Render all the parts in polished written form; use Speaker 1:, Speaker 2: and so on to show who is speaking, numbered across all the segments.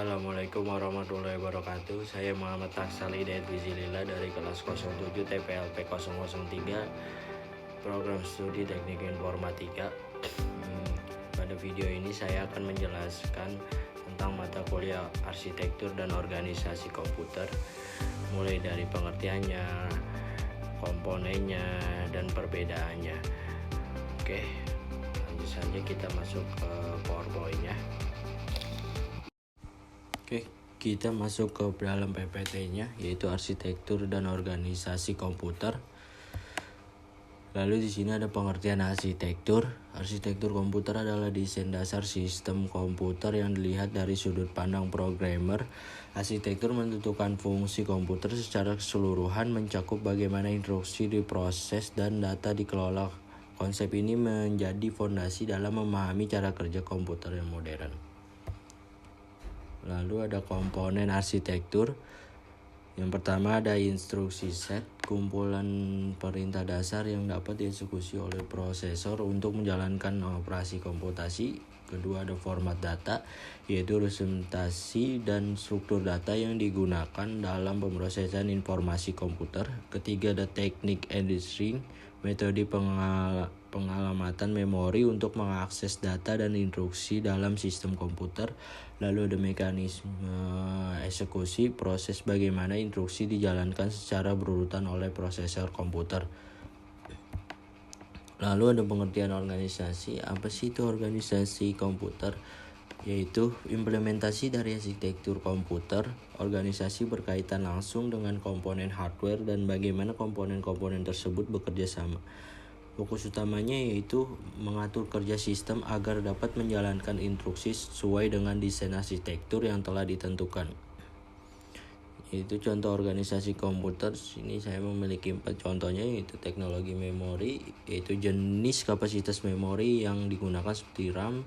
Speaker 1: Assalamualaikum warahmatullahi wabarakatuh. Saya Muhammad Taksal Hidayat Bizilillah dari kelas 07 TPLP 003 Program Studi Teknik Informatika. Pada video ini saya akan menjelaskan tentang mata kuliah arsitektur dan organisasi komputer, mulai dari pengertiannya, komponennya, dan perbedaannya. Oke, lanjut saja kita masuk ke PowerPoint-nya. Oke, kita masuk ke dalam PPT-nya, yaitu arsitektur dan organisasi komputer. Lalu di sini ada pengertian arsitektur. Arsitektur komputer adalah desain dasar sistem komputer yang dilihat dari sudut pandang programmer. Arsitektur menentukan fungsi komputer secara keseluruhan, mencakup bagaimana instruksi diproses dan data dikelola. Konsep ini menjadi fondasi dalam memahami cara kerja komputer yang modern. Lalu ada komponen arsitektur. Yang pertama ada instruksi set, kumpulan perintah dasar yang dapat dieksekusi oleh prosesor untuk menjalankan operasi komputasi. Kedua ada format data, yaitu representasi dan struktur data yang digunakan dalam pemrosesan informasi komputer. Ketiga ada teknik addressing, metode pengalamatan memori untuk mengakses data dan instruksi dalam sistem komputer. Lalu ada mekanisme eksekusi, proses bagaimana instruksi dijalankan secara berurutan oleh prosesor komputer. Lalu ada pengertian organisasi. Apa sih itu organisasi komputer? Yaitu implementasi dari arsitektur komputer. Organisasi berkaitan langsung dengan komponen hardware dan bagaimana komponen-komponen tersebut bekerja sama. Fokus utamanya yaitu mengatur kerja sistem agar dapat menjalankan instruksi sesuai dengan desain arsitektur yang telah ditentukan. Itu contoh organisasi komputer. Sini saya memiliki 4 contohnya, yaitu teknologi memori, yaitu jenis kapasitas memori yang digunakan seperti RAM,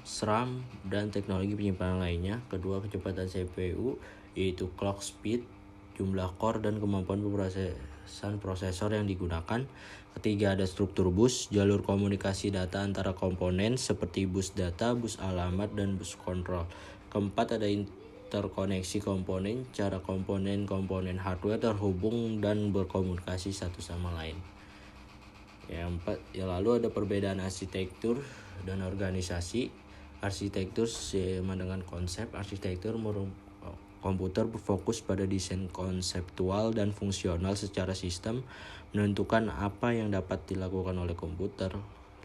Speaker 1: SRAM, dan teknologi penyimpanan lainnya. Kedua, kecepatan CPU, yaitu clock speed, jumlah core, dan kemampuan pemrosesan prosesor yang digunakan. Ketiga, ada struktur bus, jalur komunikasi data antara komponen seperti bus data, bus alamat, dan bus kontrol. Keempat, ada interkoneksi komponen, cara komponen hardware terhubung dan berkomunikasi satu sama lain. Lalu ada perbedaan arsitektur dan organisasi. Arsitektur sama dengan konsep. Arsitektur komputer berfokus pada desain konseptual dan fungsional secara sistem, menentukan apa yang dapat dilakukan oleh komputer.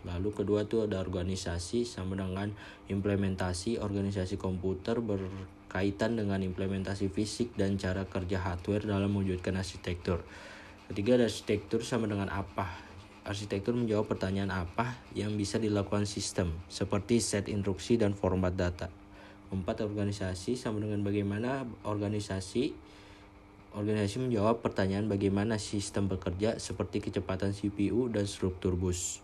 Speaker 1: Lalu kedua itu ada organisasi, sama dengan implementasi. Organisasi komputer berkaitan dengan implementasi fisik dan cara kerja hardware dalam mewujudkan arsitektur. Ketiga ada arsitektur, sama dengan apa. Arsitektur menjawab pertanyaan apa yang bisa dilakukan sistem, seperti set instruksi dan format data. Keempat, organisasi, sama dengan bagaimana organisasi menjawab pertanyaan bagaimana sistem bekerja, seperti kecepatan CPU dan struktur bus.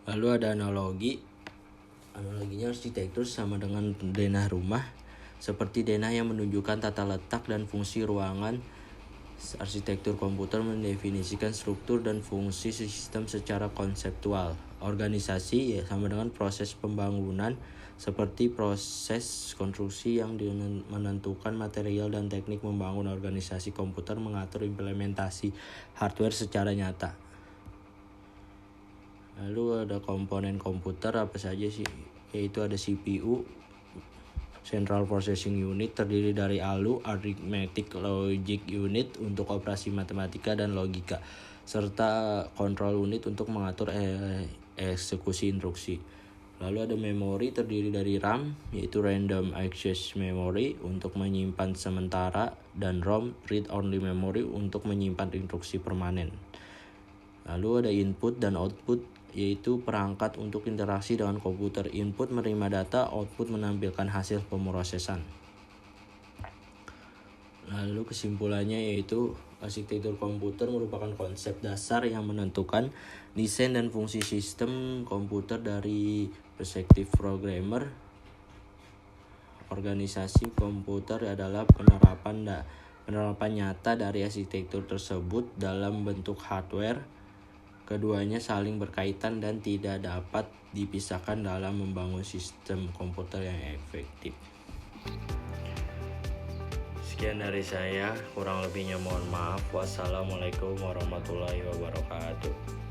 Speaker 1: Lalu ada analogi. Analoginya arsitektur sama dengan denah rumah, seperti denah yang menunjukkan tata letak dan fungsi ruangan. Arsitektur komputer mendefinisikan struktur dan fungsi sistem secara konseptual. Organisasi sama dengan proses pembangunan, seperti proses konstruksi yang menentukan material dan teknik membangun. Organisasi komputer mengatur implementasi hardware secara nyata. Lalu ada komponen komputer apa saja sih? Yaitu ada CPU, Central Processing Unit, terdiri dari ALU, Arithmetic Logic Unit, untuk operasi matematika dan logika, serta Control Unit untuk mengatur eksekusi instruksi. Lalu ada memori, terdiri dari RAM, yaitu Random Access Memory, untuk menyimpan sementara, dan ROM, Read Only Memory, untuk menyimpan instruksi permanen. Lalu ada input dan output, yaitu perangkat untuk interaksi dengan komputer. Input menerima data, output menampilkan hasil pemrosesan. Lalu kesimpulannya yaitu arsitektur komputer merupakan konsep dasar yang menentukan desain dan fungsi sistem komputer dari perspektif programmer. Organisasi komputer adalah penerapan nyata dari arsitektur tersebut dalam bentuk hardware, Keduanya saling berkaitan dan tidak dapat dipisahkan dalam membangun sistem komputer yang efektif. Sekian dari saya, kurang lebihnya mohon maaf. Wassalamualaikum warahmatullahi wabarakatuh.